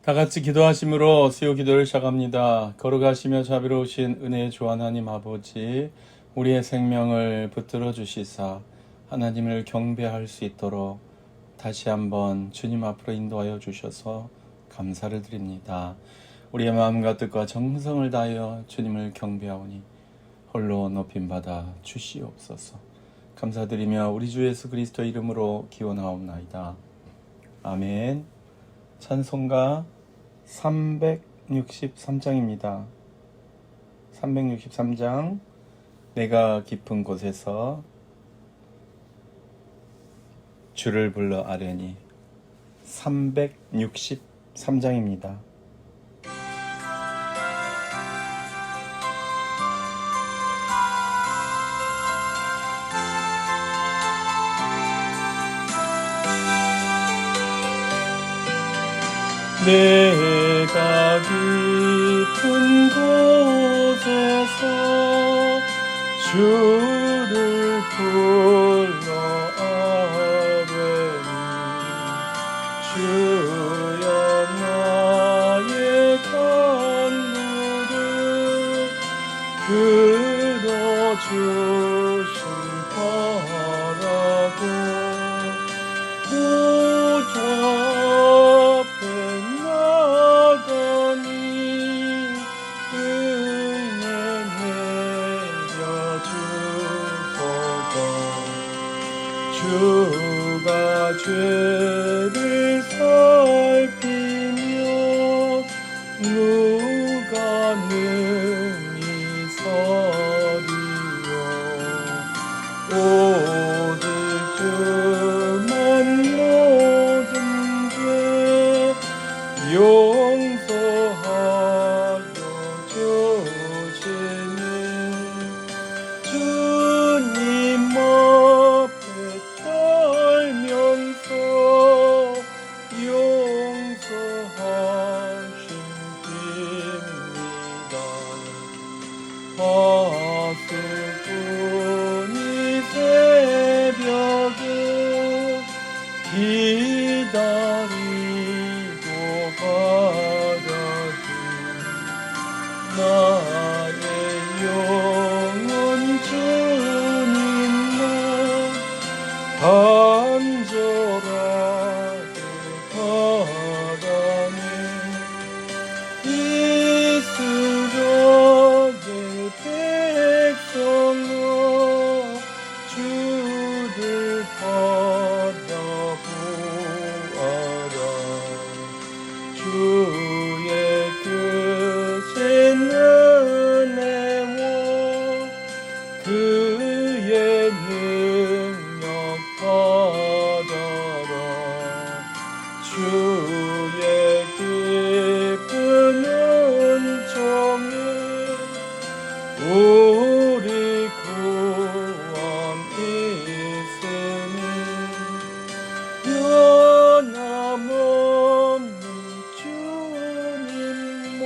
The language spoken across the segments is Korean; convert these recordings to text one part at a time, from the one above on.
다 같이 기도하심으로 수요 기도를 시작합니다. 걸어가시며 자비로우신 은혜의 주 하나님 아버지, 우리의 생명을 붙들어 주시사 하나님을 경배할 수 있도록 다시 한번 주님 앞으로 인도하여 주셔서 감사를 드립니다. 우리의 마음과 뜻과 정성을 다하여 주님을 경배하오니 홀로 높임받아 주시옵소서. 감사드리며 우리 주 예수 그리스도 이름으로 기원하옵나이다. 아멘. 찬송가 363장입니다. 363장, 내가 깊은 곳에서 주를 불러 아뢰니. 363장입니다. 내가 깊은 곳에서 주를 불러 아뢰니 주여 나의 간구를 들어주신 바라고 구주 앞에 나가니 은혜 내려주소서. 주가 죄를 살피며 누가 능히 서리요. 오직 주만 모든 죄 용서하여 주시니 주님 앞에 떨면서 용서하십니다. 하수분이 새벽에 기다리고 가다니 나의 영혼 주님만 간절하게 바라네. 이스라엘 백성아 주를 바라보아라. 주의 크신 은혜와 그의 능력 받아라. 주의 깊은 은총에 우리 구원 있으니 변함없는 주님만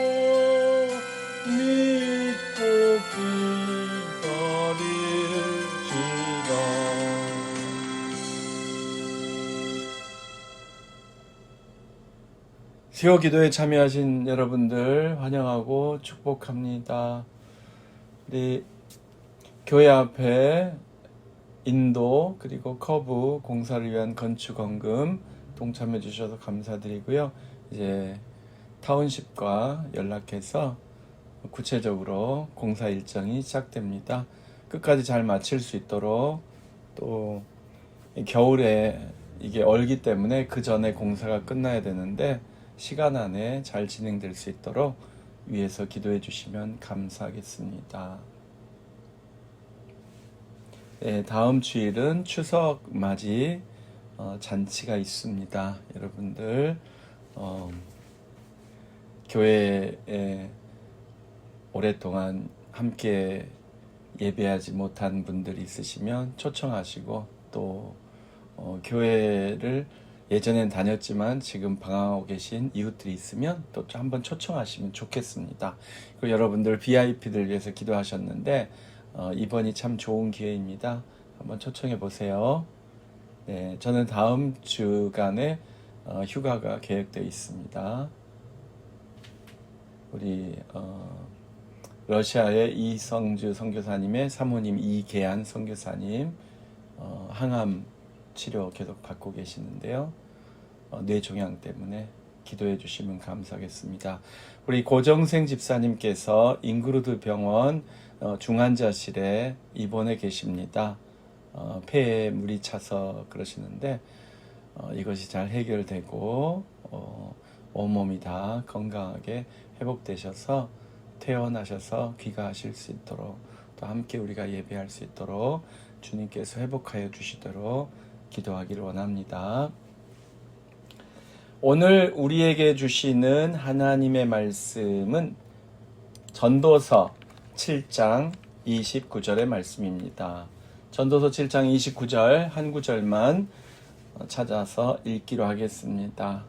믿고 기다릴지라. 수요 기도에 참여하신 여러분들 환영하고 축복합니다. 우리 교회 앞에 인도 그리고 커브 공사를 위한 건축원금 동참해 주셔서 감사드리고요. 이제 타운십과 연락해서 구체적으로 공사 일정이 시작됩니다. 끝까지 잘 마칠 수 있도록, 또 겨울에 이게 얼기 때문에 그 전에 공사가 끝나야 되는데 시간 안에 잘 진행될 수 있도록 위에서 기도해 주시면 감사하겠습니다. 네, 다음 주일은 추석 맞이 잔치가 있습니다. 여러분들 교회에 오랫동안 함께 예배하지 못한 분들이 있으시면 초청하시고, 또 교회를 예전엔 다녔지만 지금 방황하고 계신 이웃들이 있으면 또 한번 초청하시면 좋겠습니다. 그리고 여러분들 VIP들 위해서 기도하셨는데 이번이 참 좋은 기회입니다. 한번 초청해 보세요. 네, 저는 다음 주간에 휴가가 계획되어 있습니다. 우리 러시아의 이성주 선교사님의 사모님 이계한 선교사님 항암 치료 계속 받고 계시는데요. 뇌종양 때문에 기도해 주시면 감사하겠습니다. 우리 고정생 집사님께서 잉그루드 병원 중환자실에 입원해 계십니다. 폐에 물이 차서 그러시는데 이것이 잘 해결되고 온몸이 다 건강하게 회복되셔서 퇴원하셔서 귀가하실 수 있도록 또 함께 우리가 예배할 수 있도록 주님께서 회복하여 주시도록 기도하기를 원합니다. 오늘 우리에게 주시는 하나님의 말씀은 전도서 7장 29절의 말씀입니다. 전도서 7장 29절 한 구절만 찾아서 읽기로 하겠습니다.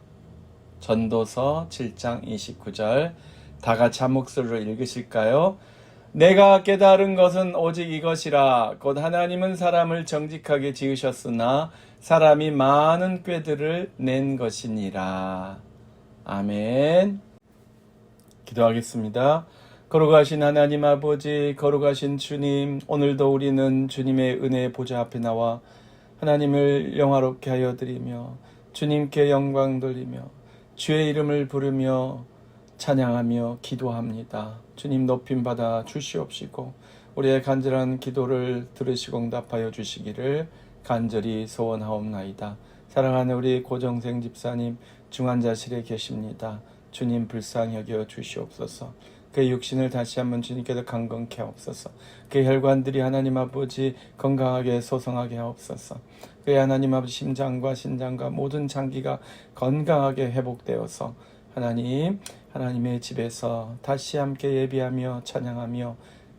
전도서 7장 29절 다 같이 한 목소리로 읽으실까요? 내가 깨달은 것은 오직 이것이라. 곧 하나님은 사람을 정직하게 지으셨으나 사람이 많은 꾀들을 낸 것이니라. 아멘. 기도하겠습니다. 거룩하신 하나님 아버지, 거룩하신 주님, 오늘도 우리는 주님의 은혜의 보좌 앞에 나와 하나님을 영화롭게 하여 드리며 주님께 영광 돌리며 주의 이름을 부르며 찬양하며 기도합니다. 주님 높임 받아 주시옵시고 우리의 간절한 기도를 들으시고 응답하여 주시기를 간절히 소원하옵나이다. 사랑하는 우리 고정생 집사님 중환자실에 계십니다. 주님 불쌍히 여겨 주시옵소서. 그의 육신을 다시 한번 주님께서 강건케 하옵소서. 그의 혈관들이 하나님 아버지 건강하게 소성하게 하옵소서. 그의 하나님 아버지 심장과 신장과 모든 장기가 건강하게 회복되어서 하나님의 집에서 다시 함께 예비하며 찬양하며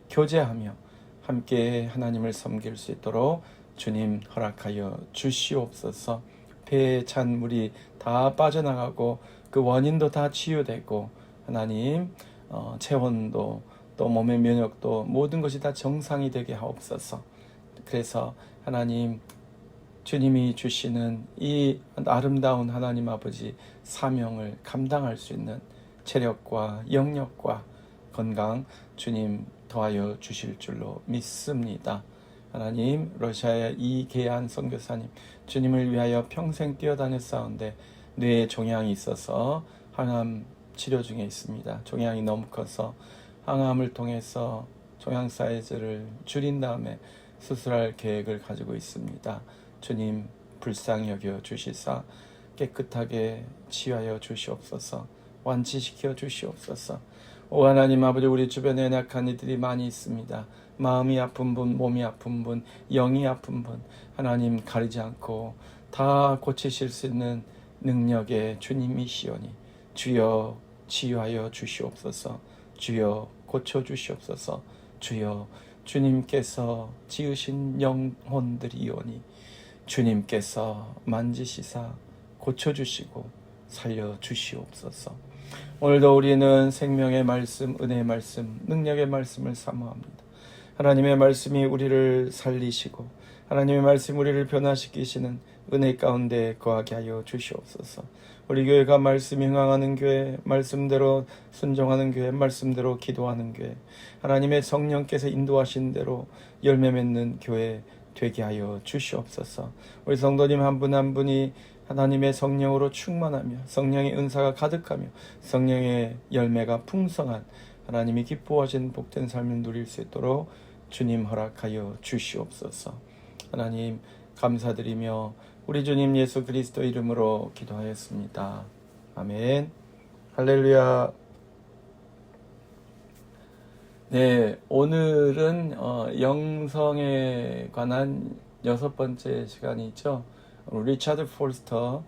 교제하며 함께 하나님을 섬길 수 있도록 주님 허락하여 주시옵소서. 폐에 찬 물이 다 빠져나가고 그 원인도 다 치유되고 하나님 체온도 또 몸의 면역도 모든 것이 다 정상이 되게 하옵소서. 그래서 하나님 주님이 주시는 이 아름다운 하나님 아버지 사명을 감당할 수 있는 체력과 영력과 건강 주님 더하여 주실 줄로 믿습니다. 하나님 러시아의 이계한 선교사님 주님을 위하여 평생 뛰어다녔사온데 뇌에 종양이 있어서 항암 치료 중에 있습니다. 종양이 너무 커서 항암을 통해서 종양 사이즈를 줄인 다음에 수술할 계획을 가지고 있습니다. 주님 불쌍히 여겨 주시사 깨끗하게 치유하여 주시옵소서. 완치시켜 주시옵소서. 오 하나님 아버지, 우리 주변에 연약한 이들이 많이 있습니다. 마음이 아픈 분, 몸이 아픈 분, 영이 아픈 분 하나님 가리지 않고 다 고치실 수 있는 능력의 주님이시오니 주여 치유하여 주시옵소서. 주여 고쳐 주시옵소서. 주여 주님께서 지으신 영혼들이오니 주님께서 만지시사 고쳐주시고 살려주시옵소서. 오늘도 우리는 생명의 말씀, 은혜의 말씀, 능력의 말씀을 사모합니다. 하나님의 말씀이 우리를 살리시고 하나님의 말씀이 우리를 변화시키시는 은혜 가운데 거하게 하여 주시옵소서. 우리 교회가 말씀이 흥황하는 교회, 말씀대로 순종하는 교회, 말씀대로 기도하는 교회, 하나님의 성령께서 인도하신 대로 열매 맺는 교회 되게 하여 주시옵소서. 우리 성도님 한 분 한 분이 하나님의 성령으로 충만하며 성령의 은사가 가득하며 성령의 열매가 풍성한 하나님이 기뻐하신 복된 삶을 누릴 수 있도록 주님 허락하여 주시옵소서. 하나님 감사드리며 우리 주님 예수 그리스도 이름으로 기도하였습니다. 아멘. 할렐루야. 네, 오늘은 영성에 관한 6번째 시간이죠. 리차드 폴스터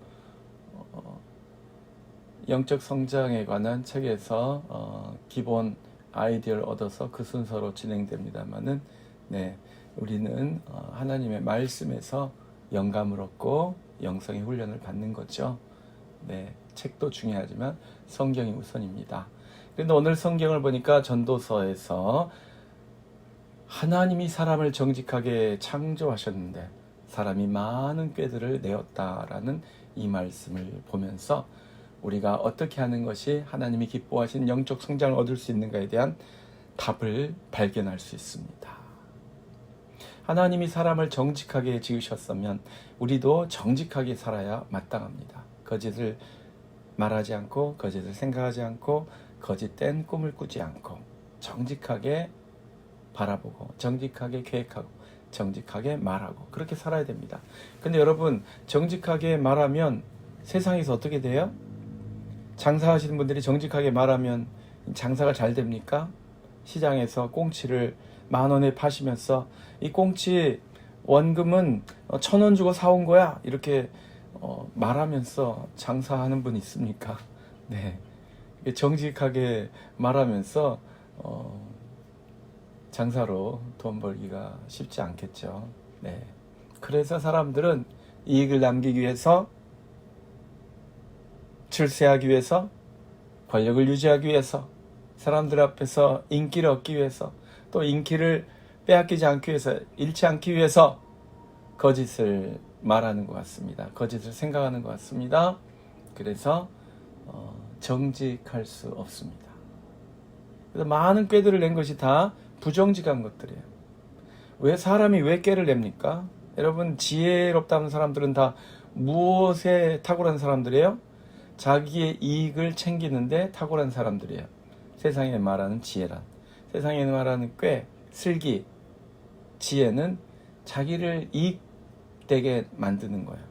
영적 성장에 관한 책에서 기본 아이디어를 얻어서 그 순서로 진행됩니다만은, 네, 우리는 하나님의 말씀에서 영감을 얻고 영성의 훈련을 받는 거죠. 네, 책도 중요하지만 성경이 우선입니다. 그런데 오늘 성경을 보니까 전도서에서 하나님이 사람을 정직하게 창조하셨는데 사람이 많은 꾀들을 내었다라는 이 말씀을 보면서 우리가 어떻게 하는 것이 하나님이 기뻐하시는 영적 성장을 얻을 수 있는가에 대한 답을 발견할 수 있습니다. 하나님이 사람을 정직하게 지으셨으면 우리도 정직하게 살아야 마땅합니다. 거짓을 말하지 않고, 거짓을 생각하지 않고, 거짓된 꿈을 꾸지 않고, 정직하게 바라보고, 정직하게 계획하고, 정직하게 말하고, 그렇게 살아야 됩니다. 근데 여러분, 정직하게 말하면 세상에서 어떻게 돼요? 장사하시는 분들이 정직하게 말하면 장사가 잘 됩니까? 시장에서 꽁치를 10,000원에 파시면서 이 꽁치 원금은 1,000원 주고 사온 거야, 이렇게 말하면서 장사하는 분 있습니까? 네, 정직하게 말하면서 장사로 돈 벌기가 쉽지 않겠죠. 네, 그래서 사람들은 이익을 남기기 위해서, 출세하기 위해서, 권력을 유지하기 위해서, 사람들 앞에서 인기를 얻기 위해서, 또 인기를 빼앗기지 않기 위해서, 잃지 않기 위해서 거짓을 말하는 것 같습니다. 거짓을 생각하는 것 같습니다. 그래서 정직할 수 없습니다. 그래서 많은 꾀들을 낸 것이 다 부정직한 것들이에요. 사람이 왜 꾀를 냅니까? 여러분, 지혜롭다는 사람들은 다 무엇에 탁월한 사람들이에요? 자기의 이익을 챙기는데 탁월한 사람들이에요. 세상에 말하는 지혜란, 세상에 말하는 꾀, 슬기, 지혜는 자기를 이익되게 만드는 거예요.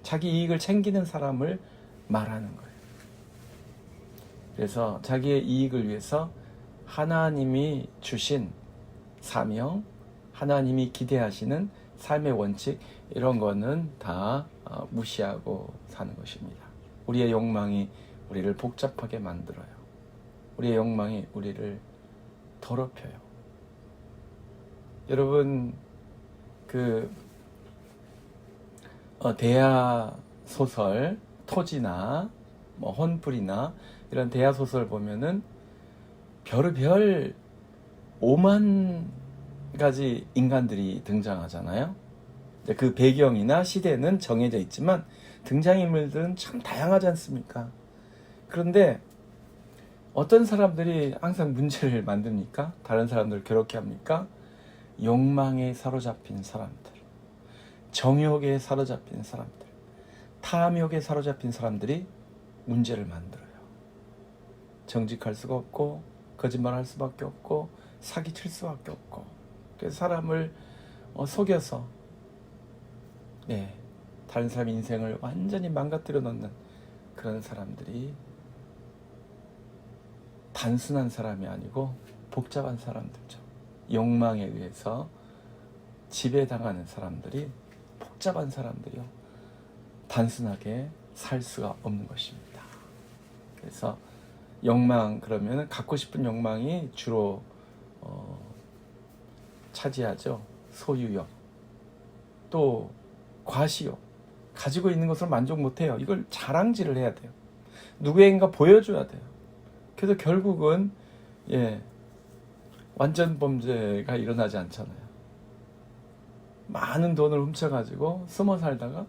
자기 이익을 챙기는 사람을 말하는 거예요. 그래서 자기의 이익을 위해서 하나님이 주신 사명, 하나님이 기대하시는 삶의 원칙, 이런 거는 다 무시하고 사는 것입니다. 우리의 욕망이 우리를 복잡하게 만들어요. 우리의 욕망이 우리를 더럽혀요. 여러분, 대하 소설, 토지나 혼불이나 이런 대하 소설 보면은 별의별 5만 가지 인간들이 등장하잖아요. 그 배경이나 시대는 정해져 있지만 등장인물들은 참 다양하지 않습니까? 그런데 어떤 사람들이 항상 문제를 만듭니까? 다른 사람들을 괴롭게 합니까? 욕망에 사로잡힌 사람들, 정욕에 사로잡힌 사람들, 탐욕에 사로잡힌 사람들이 문제를 만들어요. 정직할 수가 없고, 거짓말할 수밖에 없고, 사기칠 수밖에 없고, 그래서 사람을 속여서 다른 사람의 인생을 완전히 망가뜨려 놓는 그런 사람들이 단순한 사람이 아니고 복잡한 사람들이죠. 욕망에 의해서 지배당하는 사람들이, 복잡한 사람들이요, 단순하게 살 수가 없는 것입니다. 그래서 욕망, 그러면 갖고 싶은 욕망이 주로 차지하죠. 소유욕, 또 과시욕. 가지고 있는 것을 만족 못해요. 이걸 자랑질을 해야 돼요. 누구에게인가 보여줘야 돼요. 그래서 결국은 완전 범죄가 일어나지 않잖아요. 많은 돈을 훔쳐가지고 숨어 살다가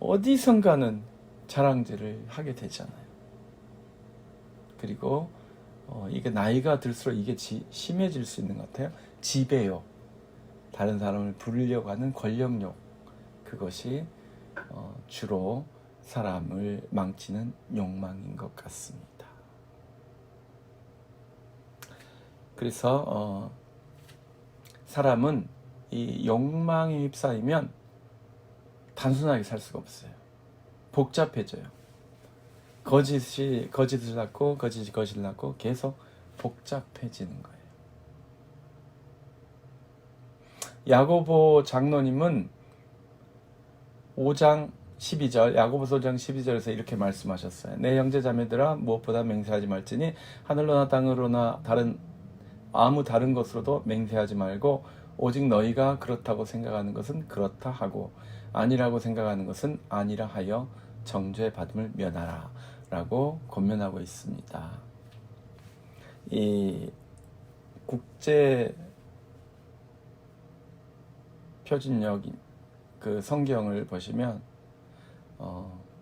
어디선가는 자랑질을 하게 되잖아요. 그리고 이게 나이가 들수록 이게 심해질 수 있는 것 같아요. 지배욕, 다른 사람을 부리려고 하는 권력욕, 그것이 주로 사람을 망치는 욕망인 것 같습니다. 그래서 사람은 이 욕망에 휩싸이면 단순하게 살 수가 없어요. 복잡해져요. 거짓을 낳고, 거짓이 거짓을 낳고, 계속 복잡해지는 거예요. 야고보 장로님은 5장 12절, 야고보서 5장 12절에서 이렇게 말씀하셨어요. 내 형제 자매들아, 무엇보다 맹세하지 말지니 하늘로나 땅으로나 아무 다른 것으로도 맹세하지 말고 오직 너희가 그렇다고 생각하는 것은 그렇다 하고 아니라고 생각하는 것은 아니라 하여 정죄 받음을 면하라 라고 권면하고 있습니다. 이 국제 표준역 그 성경을 보시면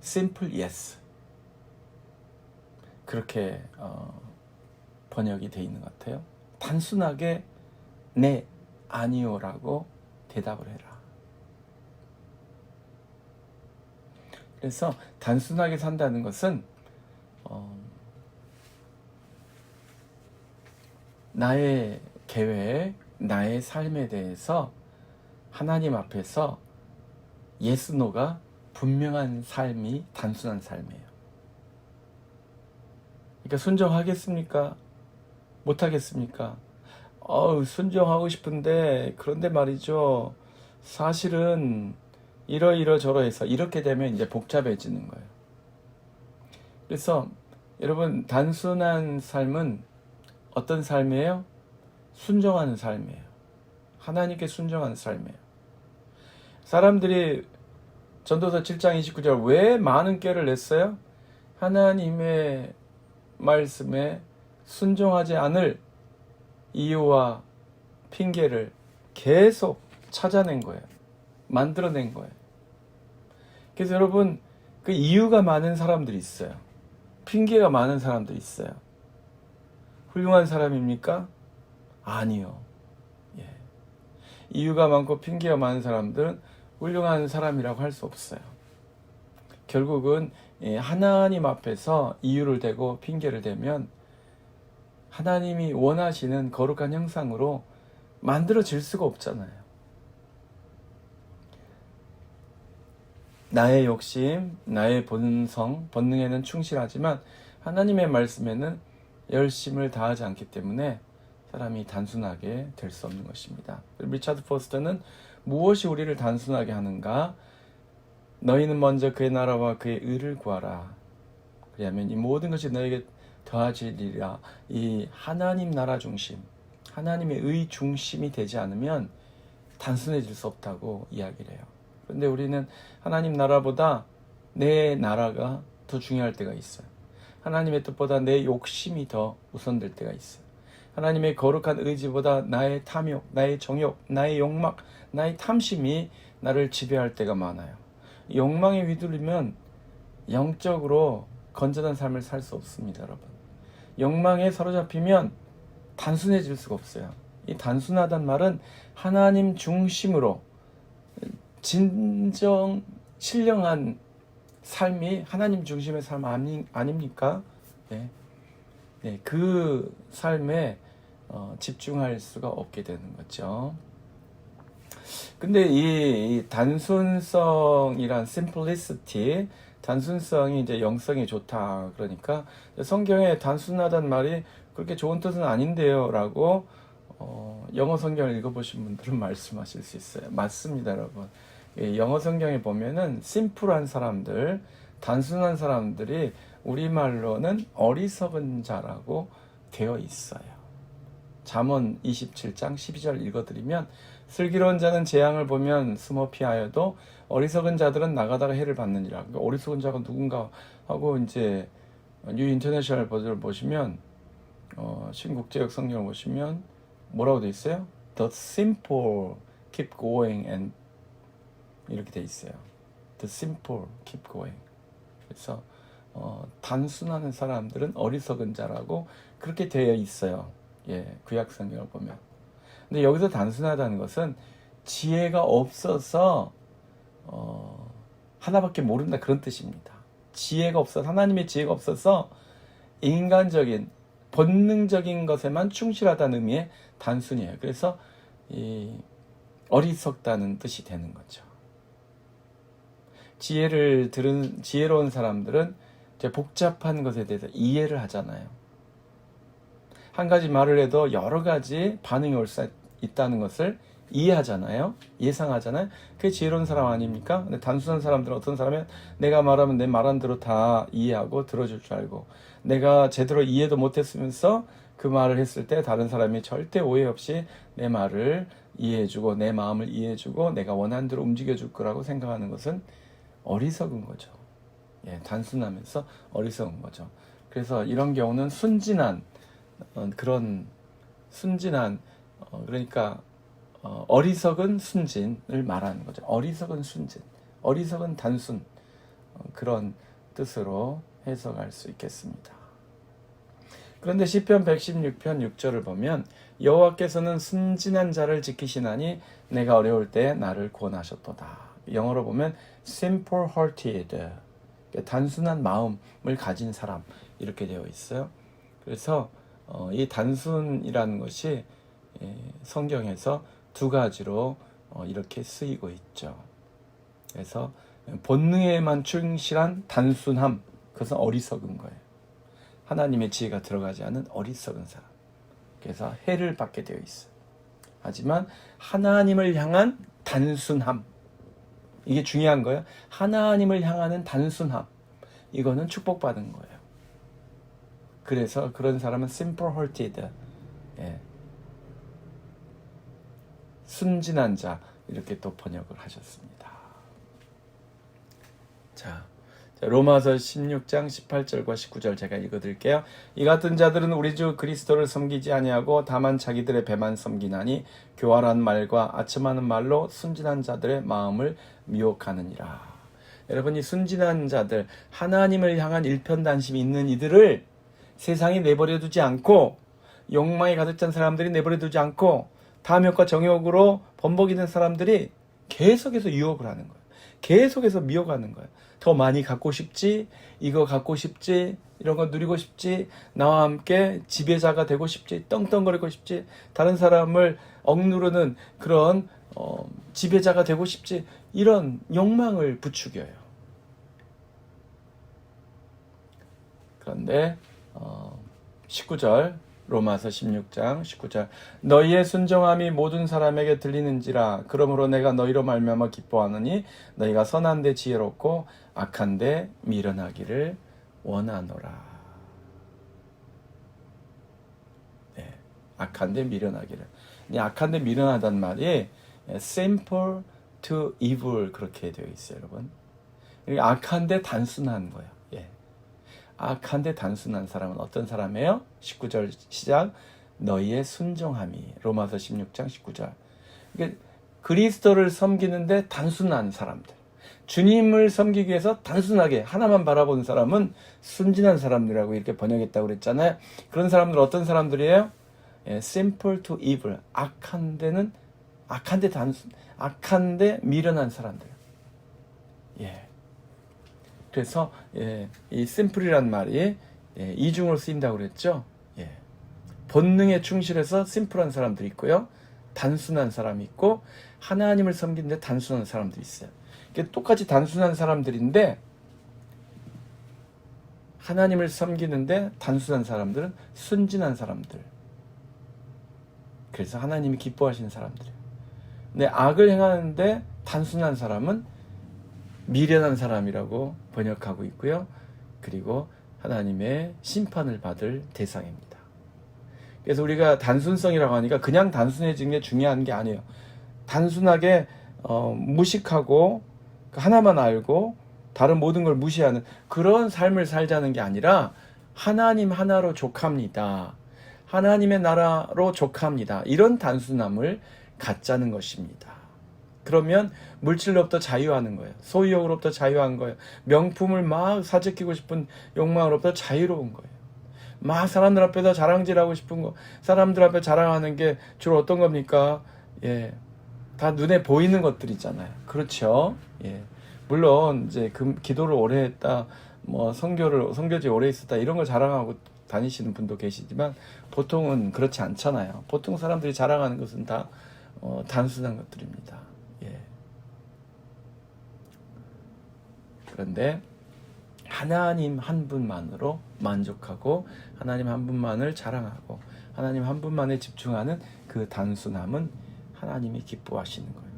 simple yes, 그렇게 번역이 돼 있는 것 같아요. 단순하게 네, 아니요라고 대답을 해라. 그래서 단순하게 산다는 것은 나의 계획, 나의 삶에 대해서 하나님 앞에서 yes, no가 분명한 삶이 단순한 삶이에요. 그러니까 순종하겠습니까? 못하겠습니까? 순종하고 싶은데 그런데 말이죠. 사실은 이러저러해서 이렇게 되면 이제 복잡해지는 거예요. 그래서 여러분 단순한 삶은 어떤 삶이에요? 순종하는 삶이에요. 하나님께 순종하는 삶이에요. 사람들이 전도서 7장 29절 왜 많은 꾀를 냈어요? 하나님의 말씀에 순종하지 않을 이유와 핑계를 계속 찾아낸 거예요. 만들어낸 거예요. 그래서 여러분 그 이유가 많은 사람들이 있어요. 핑계가 많은 사람들이 있어요. 훌륭한 사람입니까? 아니요. 예. 이유가 많고 핑계가 많은 사람들은 훌륭한 사람이라고 할 수 없어요. 결국은 하나님 앞에서 이유를 대고 핑계를 대면 하나님이 원하시는 거룩한 형상으로 만들어질 수가 없잖아요. 나의 욕심, 나의 본성, 본능에는 충실하지만 하나님의 말씀에는 열심을 다하지 않기 때문에 사람이 단순하게 될 수 없는 것입니다. 리차드 포스터는 무엇이 우리를 단순하게 하는가? 너희는 먼저 그의 나라와 그의 의를 구하라. 그리하면 이 모든 것이 너에게 더하지리라. 이 하나님 나라 중심, 하나님의 의 중심이 되지 않으면 단순해질 수 없다고 이야기를 해요. 그런데 우리는 하나님 나라보다 내 나라가 더 중요할 때가 있어요. 하나님의 뜻보다 내 욕심이 더 우선될 때가 있어요. 하나님의 거룩한 의지보다 나의 탐욕, 나의 정욕, 나의 욕망, 나의 탐심이 나를 지배할 때가 많아요. 욕망에 휘둘리면 영적으로 건전한 삶을 살 수 없습니다, 여러분. 욕망에 사로잡히면 단순해질 수가 없어요. 이 단순하단 말은 하나님 중심으로 진정 신령한 삶이 하나님 중심의 삶 아닙니까? 네. 네, 그 삶에 집중할 수가 없게 되는 거죠. 근데 이 단순성이란 simplicity, 단순성이 이제 영성이 좋다. 그러니까 성경에 단순하단 말이 그렇게 좋은 뜻은 아닌데요 라고 영어 성경을 읽어보신 분들은 말씀하실 수 있어요. 맞습니다, 여러분. 영어 성경에 보면은 심플한 사람들, 단순한 사람들이 우리말로는 어리석은 자라고 되어 있어요. 잠언 27장 12절 읽어드리면 슬기로운 자는 재앙을 보면 숨어 피하여도 어리석은 자들은 나가다가 해를 받느니라. 그러니까 어리석은 자가 누군가 하고 이제 뉴 인터내셔널 버전을 보시면 신국제역 성경을 보시면 뭐라고 돼 있어요? The simple keep going and 이렇게 돼 있어요. The simple keep going. 그래서 단순한 사람들은 어리석은 자라고 그렇게 되어 있어요. 예, 구약 성경을 보면. 근데 여기서 단순하다는 것은 지혜가 없어서 하나밖에 모른다 그런 뜻입니다. 지혜가 없어서 하나님의 지혜가 없어서 인간적인 본능적인 것에만 충실하다는 의미의 단순이에요. 그래서 어리석다는 뜻이 되는 거죠. 지혜를 들은 지혜로운 사람들은 이제 복잡한 것에 대해서 이해를 하잖아요. 한 가지 말을 해도 여러 가지 반응이 올 수 있다는 것을 이해하잖아요. 예상하잖아요. 그게 지혜로운 사람 아닙니까? 근데 단순한 사람들은 어떤 사람은 내가 말하면 내 말한 대로 다 이해하고 들어줄 줄 알고 내가 제대로 이해도 못했으면서 그 말을 했을 때 다른 사람이 절대 오해 없이 내 말을 이해해주고 내 마음을 이해해주고 내가 원하는 대로 움직여줄 거라고 생각하는 것은 어리석은 거죠. 예, 단순하면서 어리석은 거죠. 그래서 이런 경우는 순진한 그런 순진한 그러니까 어리석은 순진을 말하는 거죠. 어리석은 순진, 어리석은 단순 그런 뜻으로 해석할 수 있겠습니다. 그런데 시편 116편 6절을 보면 여호와께서는 순진한 자를 지키시나니 내가 어려울 때 나를 구원하셨도다. 영어로 보면 simple-hearted, 단순한 마음을 가진 사람 이렇게 되어 있어요. 그래서 이 단순이라는 것이 성경에서 두 가지로 이렇게 쓰이고 있죠. 그래서 본능에만 충실한 단순함, 그것은 어리석은 거예요. 하나님의 지혜가 들어가지 않은 어리석은 사람. 그래서 해를 받게 되어 있어요. 하지만 하나님을 향한 단순함, 이게 중요한 거예요. 하나님을 향하는 단순함, 이거는 축복받은 거예요. 그래서 그런 사람은 simple-hearted, 순진한 자, 이렇게 또 번역을 하셨습니다. 자, 로마서 16장 18절과 19절 제가 읽어드릴게요. 이 같은 자들은 우리 주 그리스도를 섬기지 아니하고 다만 자기들의 배만 섬기나니 교활한 말과 아첨하는 말로 순진한 자들의 마음을 미혹하느니라. 여러분, 이 순진한 자들, 하나님을 향한 일편단심이 있는 이들을 세상이 내버려두지 않고, 욕망이 가득 찬 사람들이 내버려두지 않고, 탐욕과 정욕으로 범벅이 된 사람들이 계속해서 유혹을 하는 거예요. 계속해서 미혹하는 거예요. 더 많이 갖고 싶지, 이거 갖고 싶지, 이런 거 누리고 싶지, 나와 함께 지배자가 되고 싶지, 떵떵거리고 싶지, 다른 사람을 억누르는 그런 지배자가 되고 싶지, 이런 욕망을 부추겨요. 그런데 19절, 로마서 16장 19절, 너희의 순종함이 모든 사람에게 들리는지라. 그러므로 내가 너희로 말미암아 기뻐하느니 너희가 선한데 지혜롭고 악한데 미련하기를 원하노라. 네, 악한데 미련하기를. 이 악한데 미련하단 말이 simple to evil, 그렇게 되어 있어요, 여러분. 악한데 단순한 거예요. 악한데 단순한 사람은 어떤 사람이에요? 19절 시작, 너희의 순종함이. 로마서 16장 19절. 그러니까 그리스도를 섬기는데 단순한 사람들, 주님을 섬기기 위해서 단순하게 하나만 바라보는 사람은 순진한 사람들이라고 이렇게 번역했다고 그랬잖아요. 그런 사람들 어떤 사람들이에요? simple to evil, 악한데 미련한 사람들. 그래서 이 심플이란 말이 이중으로 쓰인다고 그랬죠. 본능에 충실해서 심플한 사람들이 있고요, 단순한 사람이 있고, 하나님을 섬기는데 단순한 사람들이 있어요. 똑같이 단순한 사람들인데 하나님을 섬기는데 단순한 사람들은 순진한 사람들. 그래서 하나님이 기뻐하시는 사람들이에요. 근데 악을 행하는데 단순한 사람은 미련한 사람이라고 번역하고 있고요. 그리고 하나님의 심판을 받을 대상입니다. 그래서 우리가 단순성이라고 하니까 그냥 단순해지는 게 중요한 게 아니에요. 단순하게 무식하고 하나만 알고 다른 모든 걸 무시하는 그런 삶을 살자는 게 아니라 하나님 하나로 족합니다. 하나님의 나라로 족합니다. 이런 단순함을 갖자는 것입니다. 그러면 물질로부터 자유하는 거예요. 소유욕으로부터 자유한 거예요. 명품을 막 사재끼고 싶은 욕망으로부터 자유로운 거예요. 막 사람들 앞에서 자랑질하고 싶은 거, 사람들 앞에 자랑하는 게 주로 어떤 겁니까? 다 눈에 보이는 것들이잖아요. 그렇죠? 물론 이제 기도를 오래 했다, 뭐 선교지 오래 있었다, 이런 걸 자랑하고 다니시는 분도 계시지만 보통은 그렇지 않잖아요. 보통 사람들이 자랑하는 것은 다 단순한 것들입니다. 그런데 하나님 한 분만으로 만족하고 하나님 한 분만을 자랑하고 하나님 한 분만에 집중하는 그 단순함은 하나님이 기뻐하시는 거예요.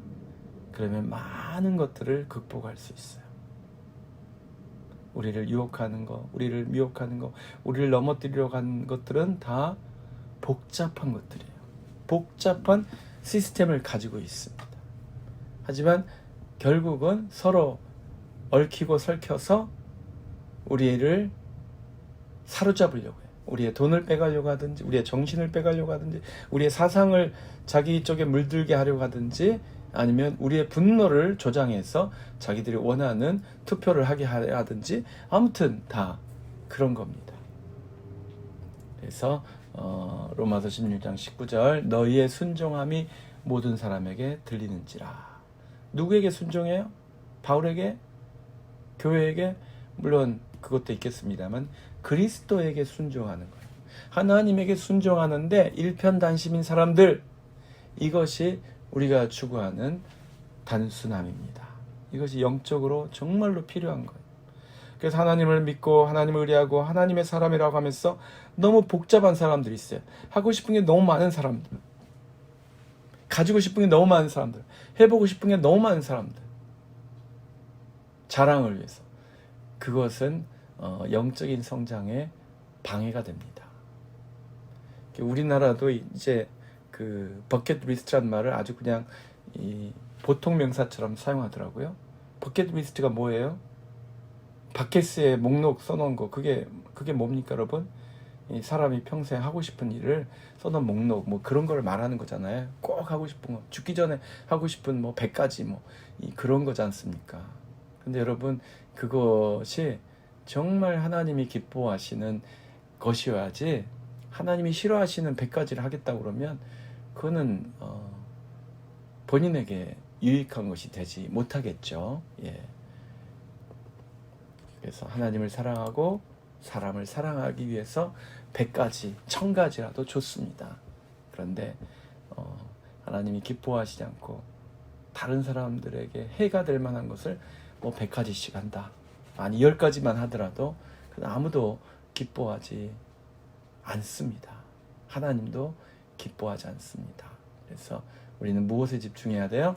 그러면 많은 것들을 극복할 수 있어요. 우리를 유혹하는 거, 우리를 미혹하는 거, 우리를 넘어뜨리려고 하는 것들은 다 복잡한 것들이에요. 복잡한 시스템을 가지고 있습니다. 하지만 결국은 서로 얽히고 설켜서 우리를 사로잡으려고 해요. 우리의 돈을 빼가려고 하든지, 우리의 정신을 빼가려고 하든지, 우리의 사상을 자기 쪽에 물들게 하려고 하든지, 아니면 우리의 분노를 조장해서 자기들이 원하는 투표를 하게 하든지, 아무튼 다 그런 겁니다. 그래서 로마서 16장 19절 너희의 순종함이 모든 사람에게 들리는지라. 누구에게 순종해요? 바울에게? 교회에게? 물론 그것도 있겠습니다만 그리스도에게 순종하는 거예요. 하나님에게 순종하는데 일편단심인 사람들, 이것이 우리가 추구하는 단순함입니다. 이것이 영적으로 정말로 필요한 거예요. 그래서 하나님을 믿고 하나님을 의뢰하고 하나님의 사람이라고 하면서 너무 복잡한 사람들이 있어요. 하고 싶은 게 너무 많은 사람들, 가지고 싶은 게 너무 많은 사람들, 해보고 싶은 게 너무 많은 사람들, 자랑을 위해서. 그것은 영적인 성장에 방해가 됩니다. 우리나라도 이제 그 버킷리스트란 말을 아주 그냥 이 보통 명사처럼 사용하더라고요. 버킷리스트가 뭐예요? 바켓스에 목록 써놓은 거, 그게 뭡니까 여러분? 이 사람이 평생 하고 싶은 일을 써놓은 목록, 뭐 그런 걸 말하는 거잖아요. 꼭 하고 싶은 거, 죽기 전에 하고 싶은 뭐 100가지 뭐 그런 거지 않습니까? 근데 여러분, 그것이 정말 하나님이 기뻐하시는 것이어야지, 하나님이 싫어하시는 100가지를 하겠다고 그러면 그거는 본인에게 유익한 것이 되지 못하겠죠. 예. 그래서 하나님을 사랑하고 사람을 사랑하기 위해서 100가지, 1000가지라도 좋습니다. 그런데 하나님이 기뻐하시지 않고 다른 사람들에게 해가 될 만한 것을 뭐 100가지씩 한다, 아니 10가지만 하더라도 아무도 기뻐하지 않습니다. 하나님도 기뻐하지 않습니다. 그래서 우리는 무엇에 집중해야 돼요?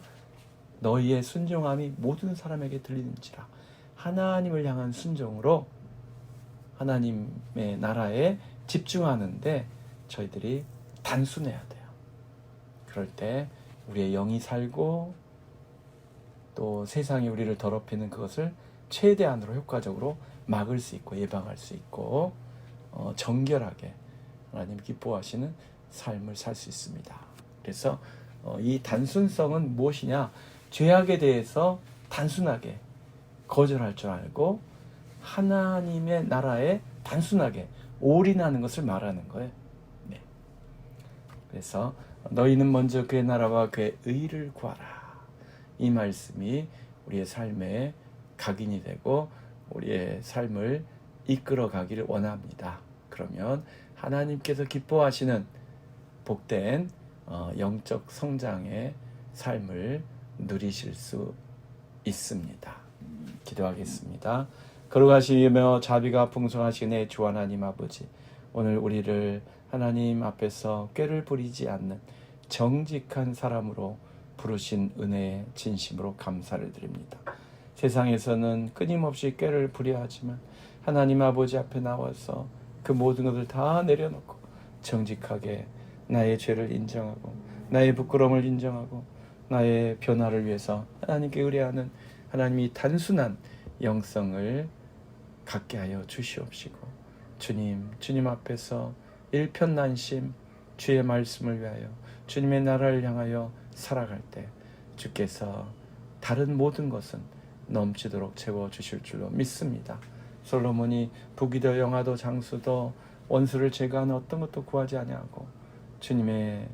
너희의 순종함이 모든 사람에게 들리는지라. 하나님을 향한 순종으로 하나님의 나라에 집중하는데 저희들이 단순해야 돼요. 그럴 때 우리의 영이 살고 또 세상이 우리를 더럽히는 그것을 최대한으로 효과적으로 막을 수 있고 예방할 수 있고 정결하게 하나님 기뻐하시는 삶을 살 수 있습니다. 그래서 이 단순성은 무엇이냐? 죄악에 대해서 단순하게 거절할 줄 알고 하나님의 나라에 단순하게 올인하는 것을 말하는 거예요. 네. 그래서 너희는 먼저 그의 나라와 그의 의를 구하라. 이 말씀이 우리의 삶의 각인이 되고 우리의 삶을 이끌어 가기를 원합니다. 그러면 하나님께서 기뻐하시는 복된 영적 성장의 삶을 누리실 수 있습니다. 기도하겠습니다. 거룩하시며 자비가 풍성하신 내 주 하나님 아버지, 오늘 우리를 하나님 앞에서 꾀를 부리지 않는 정직한 사람으로 부르신 은혜에 진심으로 감사를 드립니다. 세상에서는 끊임없이 꾀를 부려하지만 하나님 아버지 앞에 나와서 그 모든 것을 다 내려놓고 정직하게 나의 죄를 인정하고 나의 부끄러움을 인정하고 나의 변화를 위해서 하나님께 의뢰하는 하나님이 단순한 영성을 갖게 하여 주시옵시고, 주님 앞에서 일편단심 주의 말씀을 위하여 주님의 나라를 향하여 살아갈 때 주께서 다른 모든 것은 넘치도록 채워주실 줄로 믿습니다. 솔로몬이 부귀도 영화도 장수도 원수를 제거하는 어떤 것도 구하지 아니하고 주님의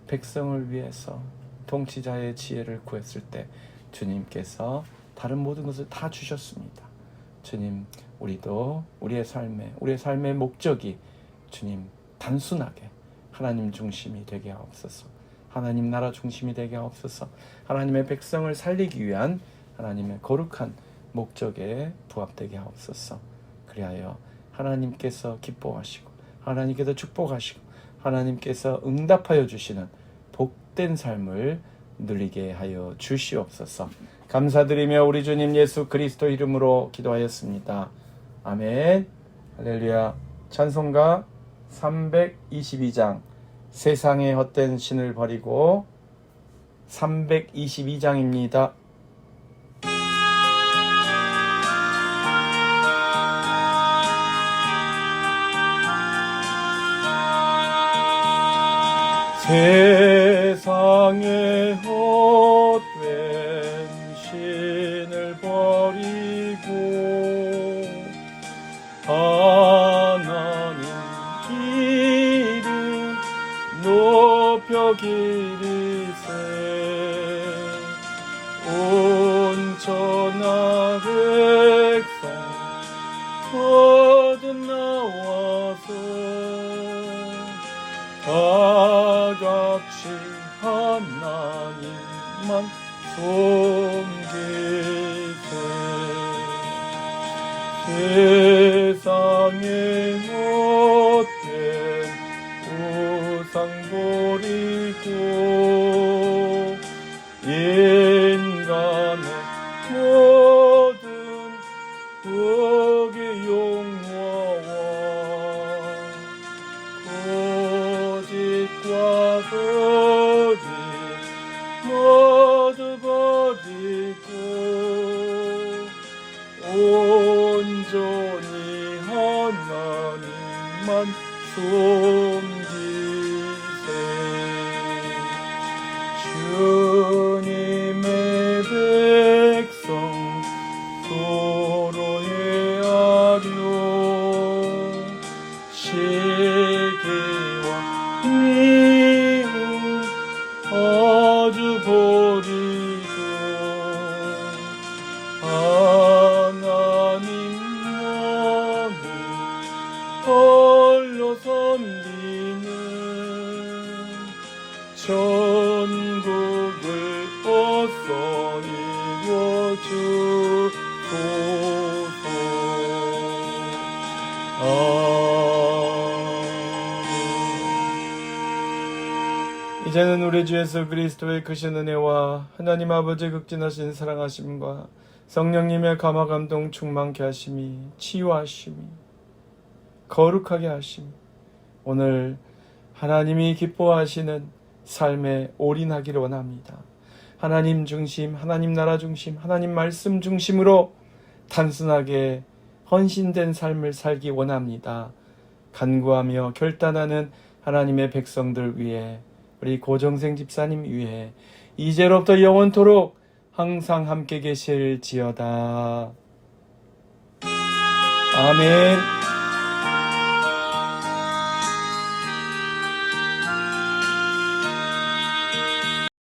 백성을 위해서 통치자의 지혜를 구했을 때 주님께서 다른 모든 것을 다 주셨습니다. 주님, 우리도 우리의 삶의 목적이 주님 단순하게 하나님 중심이 되게 하옵소서. 하나님 나라 중심이 되게 하옵소서. 하나님의 백성을 살리기 위한 하나님의 거룩한 목적에 부합되게 하옵소서. 그리하여 하나님께서 기뻐하시고 하나님께서 축복하시고 하나님께서 응답하여 주시는 복된 삶을 누리게 하여 주시옵소서. 감사드리며 우리 주님 예수 그리스도 이름으로 기도하였습니다. 아멘. 할렐루야. 찬송가 322장 세상의 헛된 신을 버리고 322장입니다. 세상의 헛된 신을 버리고 하나님 여기리세 온 천하 백성 모두 나와서 다 같이 하나님만 섬기세 세상의 못된 우상 버리고 인간의 모든 복의 용화와 거짓과 거짓 모두 버리고 온전히 하나님만 섬기세 주님의 백성 서로 헤아려 시기와 미움 아주 버리고 하나님만을 홀로 섬기는 천국을 어서 이루어주소서. 이제는 우리 주 예수 그리스도의 크신 은혜와 하나님 아버지 극진하신 사랑하심과 성령님의 감화 감동 충만케 하심이 치유하심이 거룩하게 하심이 오늘 하나님이 기뻐하시는 삶에 올인하기를 원합니다. 하나님 중심, 하나님 나라 중심, 하나님 말씀 중심으로 단순하게 헌신된 삶을 살기 원합니다. 간구하며 결단하는 하나님의 백성들 위해 우리 고정생 집사님 위해 이제로부터 영원토록 항상 함께 계실지어다. 아멘.